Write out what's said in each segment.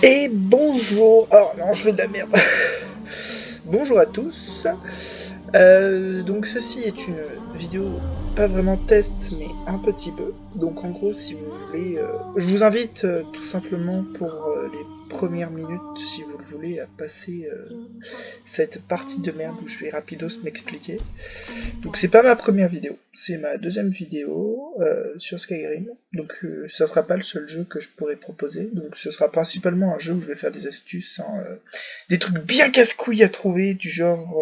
Et bonjour. Oh non, je fais de la merde. Bonjour à tous. Donc ceci est une vidéo pas vraiment test mais un petit peu. Donc en gros si vous voulez, je vous invite tout simplement pour les premières minutes si vous le voulez à passer cette partie de merde où je vais rapidos m'expliquer. Donc c'est pas ma première vidéo, c'est ma deuxième vidéo sur Skyrim. Donc ça sera pas le seul jeu que je pourrais proposer. Donc ce sera principalement un jeu où je vais faire des astuces, hein, des trucs bien casse-couilles à trouver, du genre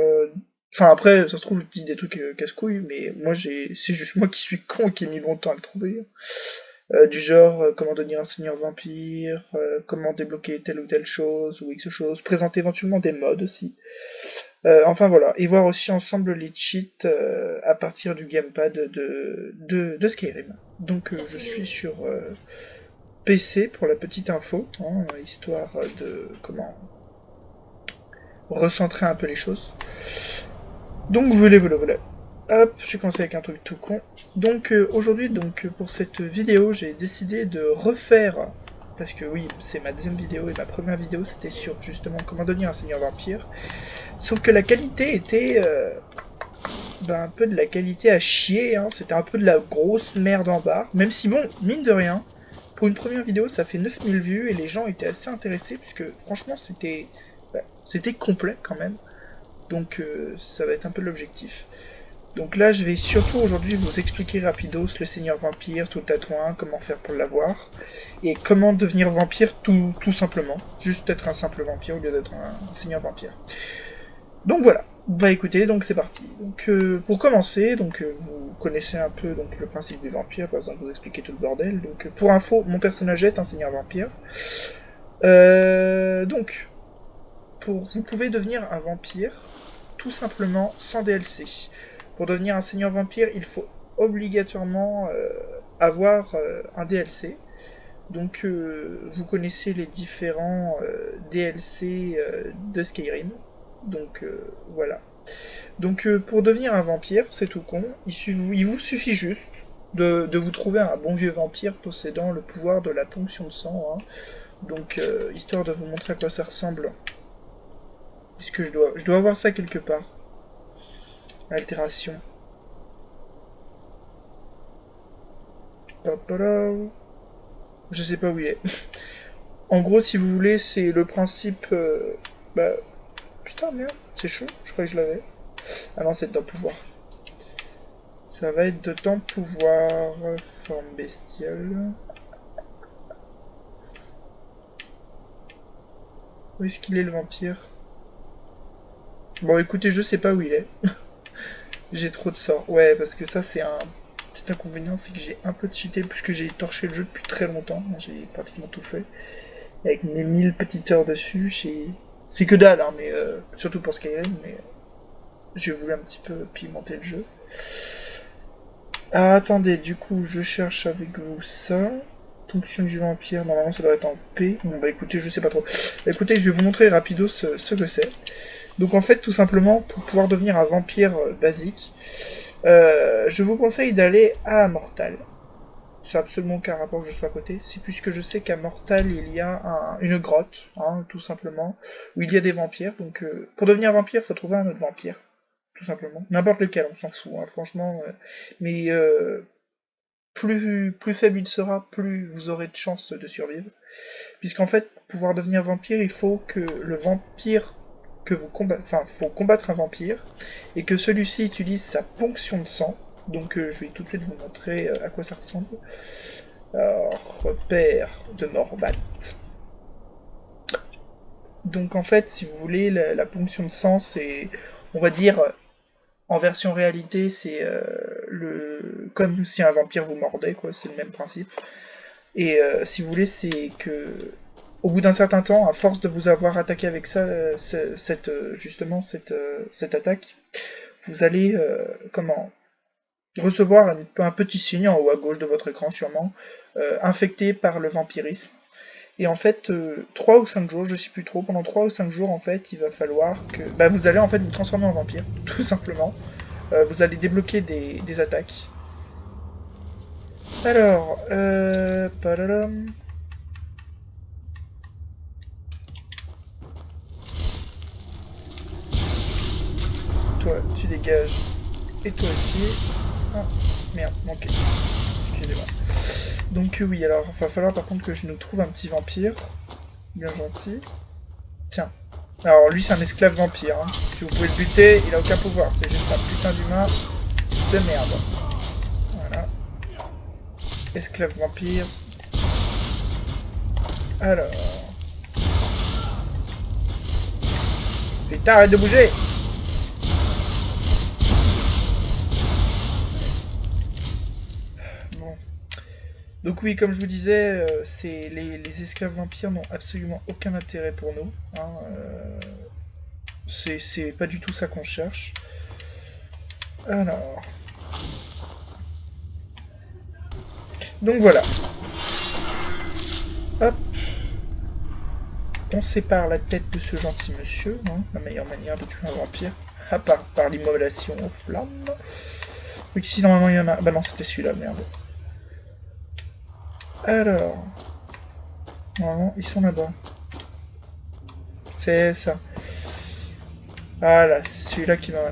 enfin après, ça se trouve, je dis des trucs casse-couilles, mais moi c'est juste moi qui suis con et qui ai mis longtemps à le trouver. Du genre, comment devenir un seigneur vampire, comment débloquer telle ou telle chose, ou X chose, présenter éventuellement des mods aussi. Enfin voilà, et voir aussi ensemble les cheats à partir du gamepad de Skyrim. Donc je suis sur PC pour la petite info, hein, histoire de comment recentrer un peu les choses. Donc voilà. Hop, je vais commencer avec un truc tout con. Donc aujourd'hui, pour cette vidéo, j'ai décidé de refaire, parce que oui, c'est ma deuxième vidéo et ma première vidéo c'était sur justement comment devenir un seigneur vampire. Sauf que la qualité était un peu de la qualité à chier, hein. C'était un peu de la grosse merde en barre. Même si bon, mine de rien, pour une première vidéo ça fait 9000 vues et les gens étaient assez intéressés puisque franchement c'était complet quand même. Donc ça va être un peu l'objectif. Donc là je vais surtout aujourd'hui vous expliquer rapidos le seigneur vampire, tout le tatouin, comment faire pour l'avoir, et comment devenir vampire tout simplement. Juste être un simple vampire au lieu d'être un seigneur vampire. Donc voilà, bah écoutez, donc c'est parti. Donc pour commencer, vous connaissez un peu donc le principe du vampire, par exemple vous expliquer tout le bordel. Donc pour info, mon personnage est un seigneur vampire. Donc vous pouvez devenir un vampire tout simplement sans DLC. Pour devenir un seigneur vampire, il faut obligatoirement avoir un DLC. Donc vous connaissez les différents DLC de Skyrim. Donc voilà. Donc pour devenir un vampire, c'est tout con, il vous suffit juste de vous trouver un bon vieux vampire possédant le pouvoir de la ponction de sang. Hein. Donc histoire de vous montrer à quoi ça ressemble. Puisque je dois avoir ça quelque part. Altération. Je sais pas où il est. En gros, si vous voulez, c'est le principe... Putain, merde, c'est chaud, je croyais que je l'avais. Ah non, c'est dans pouvoir. Ça va être de temps pouvoir, forme bestiale. Où est-ce qu'il est le vampire? Bon, écoutez, je sais pas où il est. J'ai trop de sorts. Ouais, parce que ça, c'est un petit inconvénient, c'est que j'ai un peu cheaté puisque j'ai torché le jeu depuis très longtemps. J'ai pratiquement tout fait. Avec mes 1000 petites heures dessus, c'est que dalle, hein, mais surtout pour Skyrim, mais j'ai voulu un petit peu pimenter le jeu. Ah, attendez, du coup, je cherche avec vous ça. Fonction du vampire, normalement ça doit être en P. Bon bah écoutez, je sais pas trop. Écoutez, je vais vous montrer rapidos ce que c'est. Donc en fait, tout simplement, pour pouvoir devenir un vampire basique, je vous conseille d'aller à Mortal. C'est absolument aucun rapport que je sois à côté. C'est puisque je sais qu'à Mortal, il y a une grotte, hein, tout simplement, où il y a des vampires. Donc pour devenir vampire, il faut trouver un autre vampire. Tout simplement. N'importe lequel, on s'en fout, hein, franchement. Mais plus faible il sera, plus vous aurez de chances de survivre. Puisqu'en fait, pour pouvoir devenir vampire, il faut que le vampire que vous combattez... Enfin, faut combattre un vampire, et que celui-ci utilise sa ponction de sang. Donc je vais tout de suite vous montrer à quoi ça ressemble. Alors, repère de Morbat. Donc en fait, si vous voulez, la ponction de sang, c'est, on va dire, en version réalité, c'est comme si un vampire vous mordait, quoi, c'est le même principe. Et si vous voulez, c'est que au bout d'un certain temps, à force de vous avoir attaqué avec ça, cette attaque, vous allez recevoir un petit signe en haut à gauche de votre écran sûrement, infecté par le vampirisme. Et en fait, 3 ou 5 jours, je sais plus trop, pendant 3 ou 5 jours, en fait, il va falloir que... vous allez en fait vous transformer en vampire, tout simplement. Vous allez débloquer des attaques. Alors, toi, tu dégages. Et toi aussi. Ah, merde, manqué. Excusez-moi. Donc oui, alors, il va falloir par contre que je nous trouve un petit vampire. Bien gentil. Tiens. Alors, lui, c'est un esclave vampire. Hein. Si vous pouvez le buter, il a aucun pouvoir. C'est juste un putain d'humain de merde. Voilà. Esclave vampire. Alors... Putain, arrête de bouger! Bon. Donc oui, comme je vous disais, les esclaves vampires n'ont absolument aucun intérêt pour nous. Hein, c'est pas du tout ça qu'on cherche. Alors... Donc voilà. Hop. On sépare la tête de ce gentil monsieur, hein, la meilleure manière de tuer un vampire, à part par l'immolation aux flammes. Oui, si normalement il y en a... Bah non, c'était celui-là, merde. Alors... Normalement, ils sont là-bas. C'est ça. Voilà, c'est celui-là qui m'en a...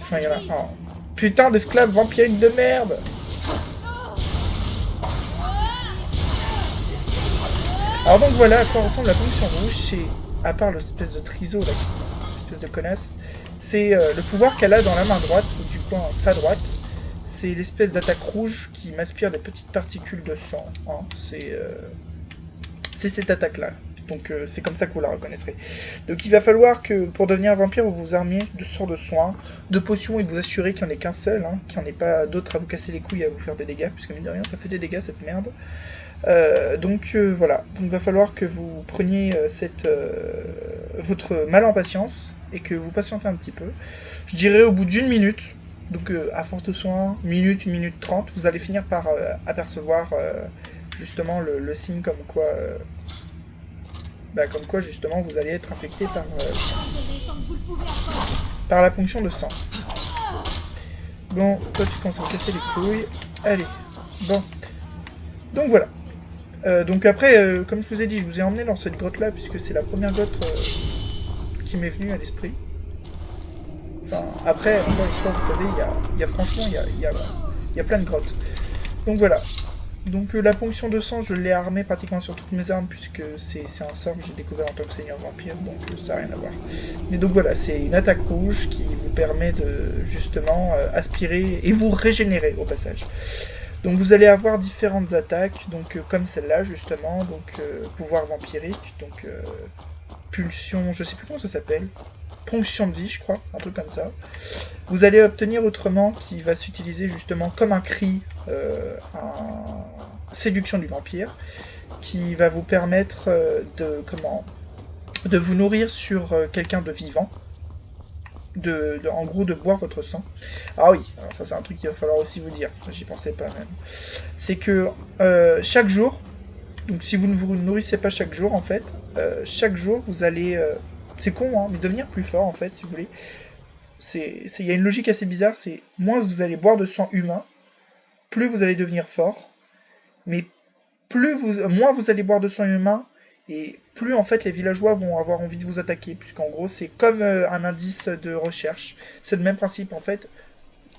Enfin, il y en a un. Oh. Putain d'esclave vampirique de merde! Alors donc voilà à quoi ressemble la fonction rouge, c'est, à part l'espèce de triso, là, l'espèce de connasse, c'est le pouvoir qu'elle a dans la main droite, ou du coin sa droite, c'est l'espèce d'attaque rouge qui m'aspire des petites particules de sang, hein. C'est cette attaque-là, donc c'est comme ça que vous la reconnaîtrez. Donc il va falloir que, pour devenir un vampire, vous vous armiez de sorts de soins, de potions, et de vous assurer qu'il n'y en ait qu'un seul, hein, qu'il n'y en ait pas d'autres à vous casser les couilles et à vous faire des dégâts, puisque mine de rien ça fait des dégâts cette merde. Donc voilà, donc il va falloir que vous preniez votre mal en patience et que vous patientez un petit peu. Je dirais au bout d'une minute, donc à force de soins, une minute 30, vous allez finir par apercevoir justement le signe comme quoi justement vous allez être infecté par la ponction de sang. Bon, toi tu commences à me casser les couilles. Allez, bon. Donc voilà. Donc après, comme je vous ai dit, je vous ai emmené dans cette grotte-là, puisque c'est la première grotte qui m'est venue à l'esprit. Enfin, après, encore une fois, vous savez, franchement, il y a plein de grottes. Donc voilà. Donc la ponction de sang, je l'ai armée pratiquement sur toutes mes armes, puisque c'est un sort que j'ai découvert en tant que seigneur vampire, donc ça n'a rien à voir. Mais donc voilà, c'est une attaque rouge qui vous permet de, justement, aspirer et vous régénérer au passage. Donc vous allez avoir différentes attaques, donc comme celle-là justement, donc pouvoir vampirique, donc pulsion, je sais plus comment ça s'appelle, ponction de vie je crois, un truc comme ça. Vous allez obtenir autrement qui va s'utiliser justement comme un cri, séduction du vampire, qui va vous permettre de vous nourrir sur quelqu'un de vivant. En gros de boire votre sang. Ah oui, alors ça c'est un truc qu'il va falloir aussi vous dire, j'y pensais pas même. C'est que chaque jour, donc si vous ne vous nourrissez pas chaque jour en fait, chaque jour vous allez, c'est con hein, mais devenir plus fort en fait si vous voulez. Il y a une logique assez bizarre, c'est moins vous allez boire de sang humain, plus vous allez devenir fort, mais moins vous allez boire de sang humain, et plus en fait les villageois vont avoir envie de vous attaquer, puisqu'en gros c'est comme un indice de recherche, c'est le même principe en fait,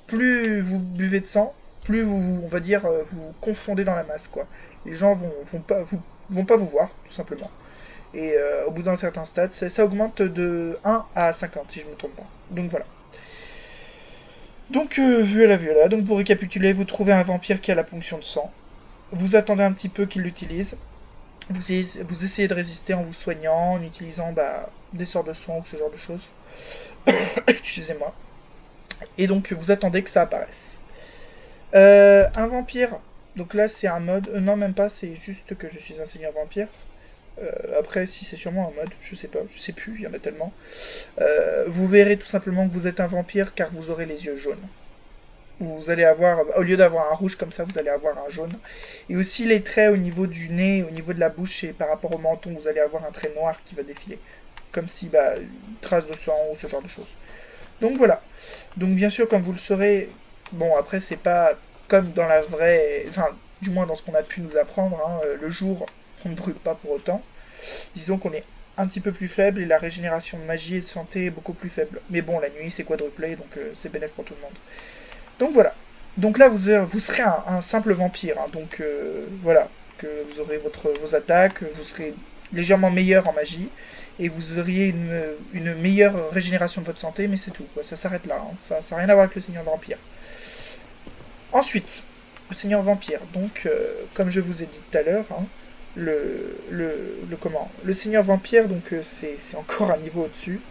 plus vous buvez de sang, plus vous on va dire, vous confondez dans la masse quoi. Les gens vont pas vous voir, tout simplement. Et au bout d'un certain stade, ça augmente de 1 à 50 si je me trompe pas. Donc voilà. Donc voilà, donc pour récapituler, vous trouvez un vampire qui a la ponction de sang, vous attendez un petit peu qu'il l'utilise. Vous essayez de résister en vous soignant, en utilisant des sorts de soins ou ce genre de choses. Excusez-moi. Et donc vous attendez que ça apparaisse. Un vampire, donc là c'est un mode, non même pas, c'est juste que je suis un seigneur vampire. Après si c'est sûrement un mode, je sais pas, je sais plus, il y en a tellement. Vous verrez tout simplement que vous êtes un vampire car vous aurez les yeux jaunes. Vous allez avoir, au lieu d'avoir un rouge comme ça, vous allez avoir un jaune. Et aussi les traits au niveau du nez, au niveau de la bouche et par rapport au menton, vous allez avoir un trait noir qui va défiler. Comme si, une trace de sang ou ce genre de choses. Donc voilà. Donc bien sûr, comme vous le saurez, bon après c'est pas comme dans la vraie, enfin du moins dans ce qu'on a pu nous apprendre, hein, le jour on ne brûle pas pour autant. Disons qu'on est un petit peu plus faible et la régénération de magie et de santé est beaucoup plus faible. Mais bon, la nuit c'est quadruplé, donc c'est bénéfique pour tout le monde. Donc voilà. Donc là, vous serez un simple vampire. Hein. Donc voilà, que vous aurez vos attaques, vous serez légèrement meilleur en magie, et vous auriez une meilleure régénération de votre santé, mais c'est tout. Quoi. Ça s'arrête là. Hein. Ça n'a rien à voir avec le Seigneur Vampire. Ensuite, le Seigneur Vampire. Donc, comme je vous ai dit tout à l'heure, hein, le Seigneur Vampire, donc c'est encore un niveau au-dessus.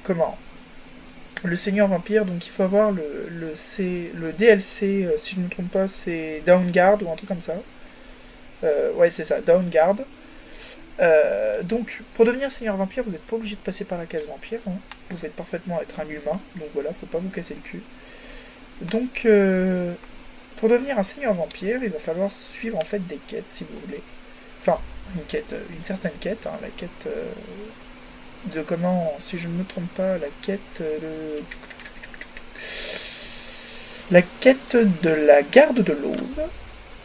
Comment Le Seigneur Vampire, donc il faut avoir le DLC, si je ne me trompe pas, c'est Downguard ou un truc comme ça. Ouais, c'est ça, Downguard. Donc, pour devenir Seigneur Vampire, vous n'êtes pas obligé de passer par la case Vampire. Hein. Vous pouvez parfaitement être un humain, donc voilà, faut pas vous casser le cul. Donc, pour devenir un Seigneur Vampire, il va falloir suivre en fait des quêtes, si vous voulez. Enfin, une certaine quête, hein, la quête de comment, si je ne me trompe pas, la quête de la garde de l'Aube.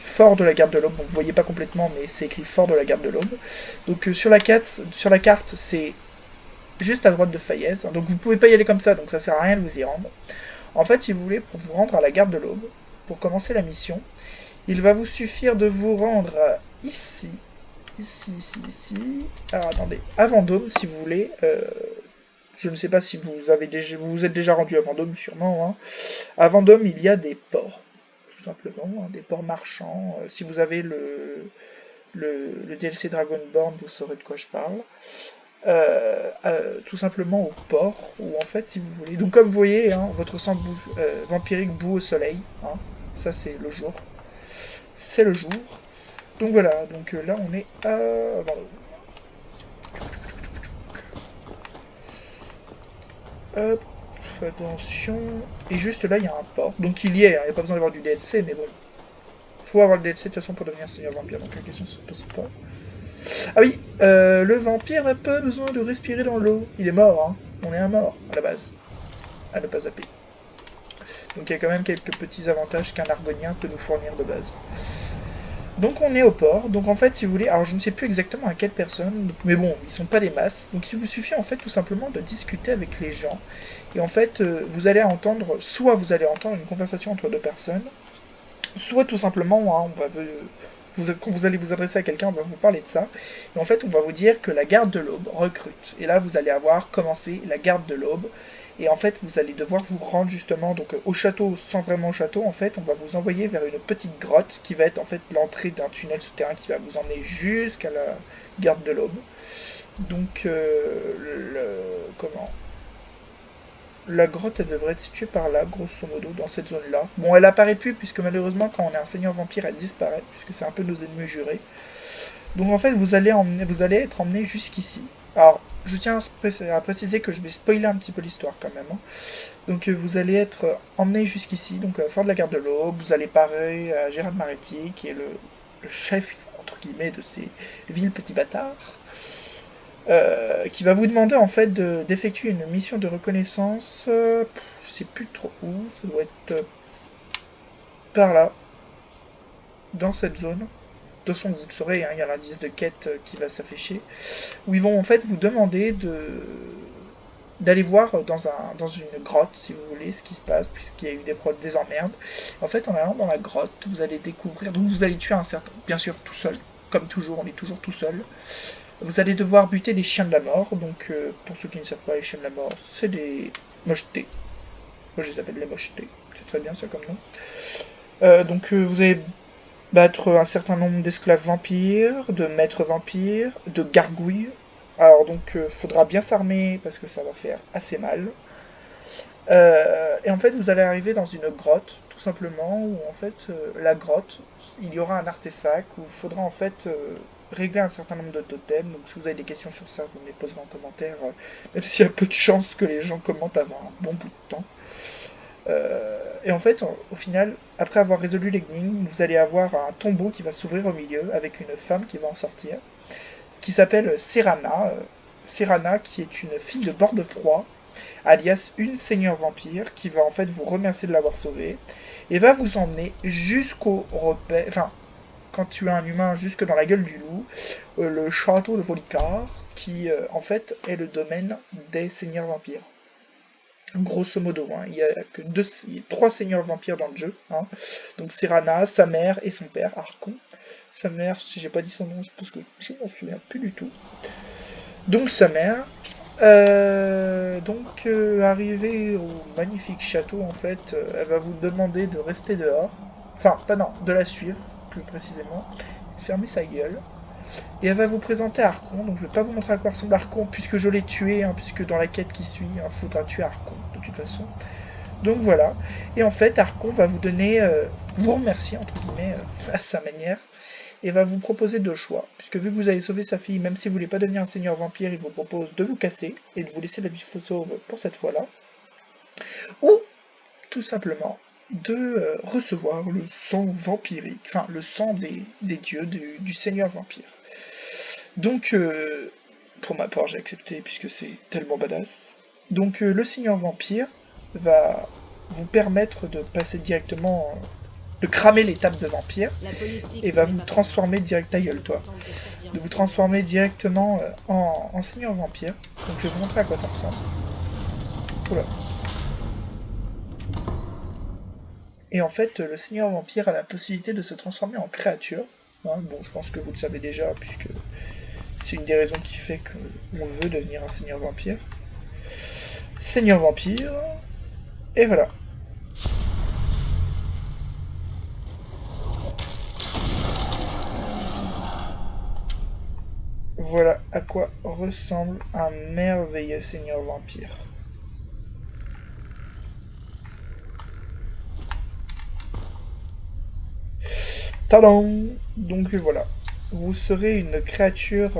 Fort de la garde de l'Aube, donc vous voyez pas complètement, mais c'est écrit Fort de la garde de l'Aube. Donc sur la carte, c'est juste à droite de Fayez, hein, donc vous pouvez pas y aller comme ça, donc ça sert à rien de vous y rendre. En fait, si vous voulez, pour vous rendre à la garde de l'Aube, pour commencer la mission, il va vous suffire de vous rendre ici. Alors attendez, à Vendôme, si vous voulez. Je ne sais pas si vous êtes déjà rendu à Vendôme, sûrement. Hein. À Vendôme, il y a des ports, tout simplement, hein, des ports marchands. Si vous avez le DLC Dragonborn, vous saurez de quoi je parle. Tout simplement au port, où en fait, si vous voulez... Donc comme vous voyez, hein, votre sang vampirique bout au soleil. Hein, ça, c'est le jour. C'est le jour. Donc voilà, donc là, on est à Vendôme. Hop, attention. Et juste là, il y a un port. Donc il y est, hein, il n'y a pas besoin d'avoir du DLC, mais bon. Faut avoir le DLC de toute façon pour devenir Seigneur Vampire, donc la question se pose pas. Ah oui, le vampire n'a pas besoin de respirer dans l'eau. Il est mort, hein. On est un mort, à la base. À ne pas zapper. Donc il y a quand même quelques petits avantages qu'un argonien peut nous fournir de base. Donc on est au port, donc en fait si vous voulez, alors je ne sais plus exactement à quelle personne, mais bon, ils sont pas des masses, donc il vous suffit en fait tout simplement de discuter avec les gens, et en fait vous allez entendre, soit vous allez entendre une conversation entre deux personnes, soit tout simplement, hein, quand vous allez vous adresser à quelqu'un, on va vous parler de ça, et en fait on va vous dire que la garde de l'Aube recrute, et là vous allez avoir commencé la garde de l'Aube, et en fait vous allez devoir vous rendre justement donc au château, sans vraiment au château, en fait on va vous envoyer vers une petite grotte qui va être en fait l'entrée d'un tunnel souterrain qui va vous emmener jusqu'à la garde de l'Aube. Donc la grotte elle devrait être située par là, grosso modo, dans cette zone là. Bon, elle apparaît plus puisque malheureusement quand on est un seigneur vampire elle disparaît, puisque c'est un peu nos ennemis jurés. Donc en fait vous allez être emmené jusqu'ici. Alors je tiens à préciser que je vais spoiler un petit peu l'histoire quand même. Hein. Donc vous allez être emmené jusqu'ici, donc à Fort de la Garde de l'Aube, vous allez parer à Gérard Maretti, qui est le chef, entre guillemets, de ces villes petits bâtards, qui va vous demander en fait d'effectuer une mission de reconnaissance, je sais plus trop où, ça doit être par là, dans cette zone. De toute façon, vous le saurez, hein, il y a l'indice de quête qui va s'afficher, où ils vont en fait vous demander d'aller voir dans une grotte, si vous voulez, ce qui se passe, puisqu'il y a eu des emmerdes. En fait, en allant dans la grotte, vous allez découvrir, donc vous allez tuer un certain, bien sûr tout seul, comme toujours, on est toujours tout seul. Vous allez devoir buter des chiens de la mort, donc pour ceux qui ne savent pas, les chiens de la mort, c'est des mochetés. Moi je les appelle les mochetés, c'est très bien ça comme nom. Donc vous allez battre un certain nombre d'esclaves vampires, de maîtres vampires, de gargouilles. Alors donc faudra bien s'armer parce que ça va faire assez mal. Et en fait vous allez arriver dans une grotte, tout simplement, où en fait la grotte, il y aura un artefact où il faudra en fait régler un certain nombre de totems. Donc si vous avez des questions sur ça, vous me les poserez en commentaire, même s'il y a peu de chances que les gens commentent avant un bon bout de temps. Et en fait, au final, après avoir résolu l'énigme, vous allez avoir un tombeau qui va s'ouvrir au milieu avec une femme qui va en sortir, qui s'appelle Serana. Serana, qui est une fille de bord de proie, alias une seigneur vampire, qui va en fait vous remercier de l'avoir sauvée, et va vous emmener jusqu'au repère... Enfin, quand tu as un humain jusque dans la gueule du loup, le château de Volicar, qui en fait est le domaine des seigneurs vampires. Grosso modo, hein, il y a que 3 seigneurs vampires dans le jeu. Hein. Donc Serana, sa mère et son père, Archon. Sa mère, si j'ai pas dit son nom, c'est parce que je m'en souviens plus du tout. Donc sa mère. Arrivée au magnifique château, en fait, elle va vous demander de rester dehors. Enfin, pas non, de la suivre, plus précisément. De fermer sa gueule. Et elle va vous présenter Archon, donc je vais pas vous montrer à quoi ressemble Archon, puisque je l'ai tué, hein, puisque dans la quête qui suit, il faudra tuer Archon, de toute façon. Donc voilà, et en fait Archon va vous donner, vous remercier, entre guillemets, à sa manière, et va vous proposer 2 choix, puisque vu que vous avez sauvé sa fille, même si vous voulez pas devenir un seigneur vampire, il vous propose de vous casser, et de vous laisser la vie sauve pour cette fois-là, ou, tout simplement, de recevoir le sang vampirique, enfin le sang des dieux du seigneur vampire. Donc, pour ma part, j'ai accepté puisque c'est tellement badass. Donc, le seigneur vampire va vous permettre de passer directement, de cramer l'étape de vampire et va vous transformer direct, ta gueule, toi, de vous transformer directement en seigneur vampire. Donc, je vais vous montrer à quoi ça ressemble. Oula. Et en fait, le seigneur vampire a la possibilité de se transformer en créature. Hein, bon, je pense que vous le savez déjà, puisque c'est une des raisons qui fait qu'on veut devenir un seigneur vampire. Seigneur vampire, et voilà. Voilà à quoi ressemble un merveilleux seigneur vampire. Tadam! Donc voilà. Vous serez une créature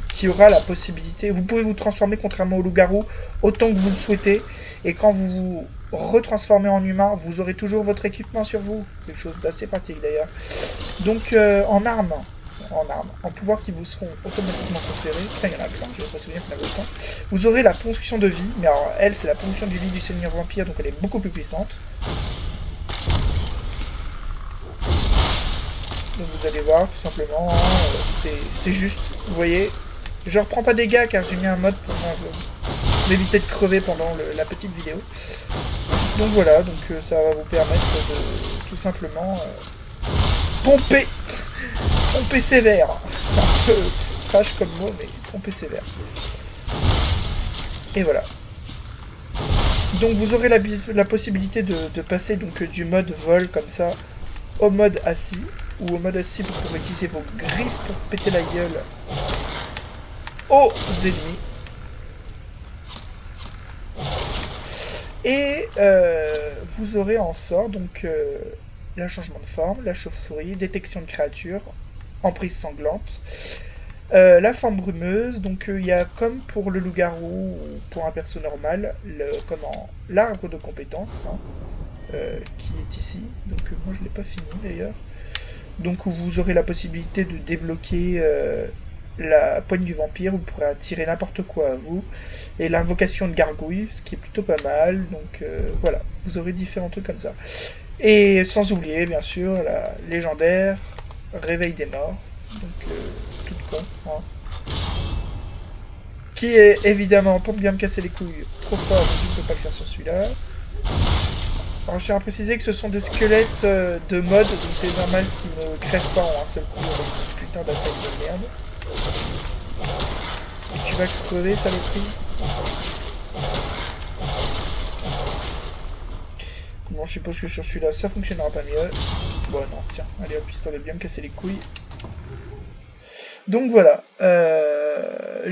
qui aura la possibilité... Vous pouvez vous transformer, contrairement au loup-garou, autant que vous le souhaitez. Et quand vous vous retransformez en humain, vous aurez toujours votre équipement sur vous. Quelque chose d'assez pratique d'ailleurs. Donc en armes, en pouvoirs qui vous seront automatiquement transférés. Putain, il y en a plein, je ne vais pas souvenir qu'il y en avait 100. Vous aurez la ponction de vie. Mais alors, elle, c'est la ponction de vie du seigneur vampire, donc elle est beaucoup plus puissante. Donc vous allez voir, tout simplement, hein, c'est juste, vous voyez, je reprends pas des dégâts car j'ai mis un mode pour m'éviter de crever pendant la petite vidéo. Donc voilà, donc ça va vous permettre de tout simplement pomper sévère. C'est un peu trash comme mot, mais pomper sévère. Et voilà. Donc vous aurez la possibilité de passer donc du mode vol comme ça au mode assis. Ou au mode assis, vous pourrez utiliser vos griffes pour péter la gueule aux ennemis. Et vous aurez en sort donc le changement de forme, la chauve-souris, détection de créatures, emprise sanglante, la forme brumeuse. Donc il y a comme pour le loup-garou ou pour un perso normal, l'arbre de compétences hein, qui est ici. Donc moi je l'ai pas fini d'ailleurs. Donc vous aurez la possibilité de débloquer la poigne du vampire, vous pourrez attirer n'importe quoi à vous, et l'invocation de gargouille, ce qui est plutôt pas mal, donc voilà, vous aurez différents trucs comme ça. Et sans oublier bien sûr la légendaire réveil des morts, donc toute con, hein, qui est évidemment, pour bien me casser les couilles, trop fort, donc je ne peux pas le faire sur celui-là. Alors je tiens à préciser que ce sont des squelettes de mode, donc c'est normal qu'ils ne crèvent pas en un seul coup avec cette putain d'attaque de merde. Et tu vas crever, saloperie. Bon, je suppose que sur celui-là ça fonctionnera pas mieux. Bon non, tiens, allez hop, histoire de bien me casser les couilles. Donc voilà,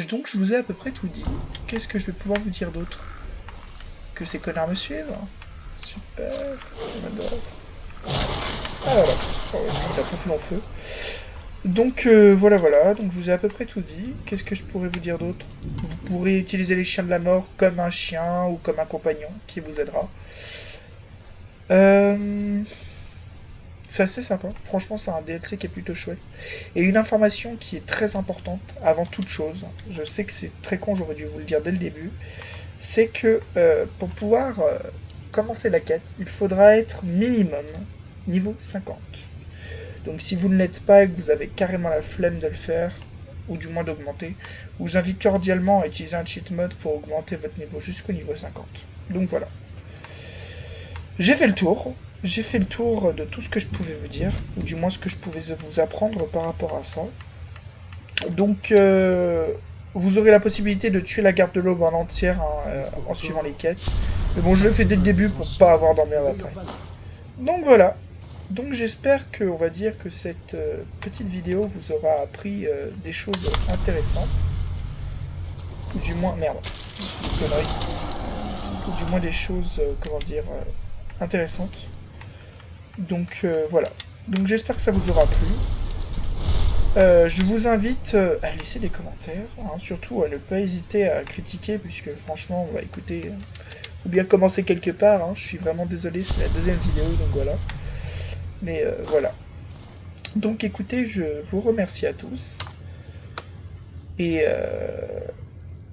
donc je vous ai à peu près tout dit. Qu'est-ce que je vais pouvoir vous dire d'autre? Que ces connards me suivent. Super, on adore. Ah là là, oh, il a profil en feu. Donc voilà, donc je vous ai à peu près tout dit. Qu'est-ce que je pourrais vous dire d'autre? Vous pourrez utiliser les chiens de la mort comme un chien ou comme un compagnon qui vous aidera. C'est assez sympa, franchement c'est un DLC qui est plutôt chouette. Et une information qui est très importante, avant toute chose, je sais que c'est très con, j'aurais dû vous le dire dès le début, c'est que pour pouvoir commencer la quête, il faudra être minimum niveau 50. Donc si vous ne l'êtes pas et que vous avez carrément la flemme de le faire, ou du moins d'augmenter, je vous invite cordialement à utiliser un cheat mode pour augmenter votre niveau jusqu'au niveau 50. Donc voilà. J'ai fait le tour. J'ai fait le tour de tout ce que je pouvais vous dire, ou du moins ce que je pouvais vous apprendre par rapport à ça. Donc vous aurez la possibilité de tuer la garde de l'aube en entière en suivant les quêtes. Mais bon, je le fais dès le début pour pas avoir d'emmerde après. Donc voilà. Donc j'espère que, on va dire que cette petite vidéo vous aura appris des choses intéressantes. Ou du moins, merde, connerie. Ou du moins des choses, comment dire, intéressantes. Donc voilà. Donc j'espère que ça vous aura plu. Je vous invite à laisser des commentaires, hein, surtout à ne pas hésiter à critiquer, puisque franchement, bah, écoutez, faut bien commencer quelque part, hein, je suis vraiment désolé, c'est la deuxième vidéo, donc voilà. Mais voilà. Donc écoutez, je vous remercie à tous, et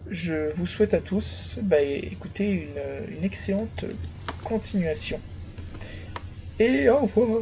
je vous souhaite à tous, bah, écoutez, une excellente continuation. Et au revoir.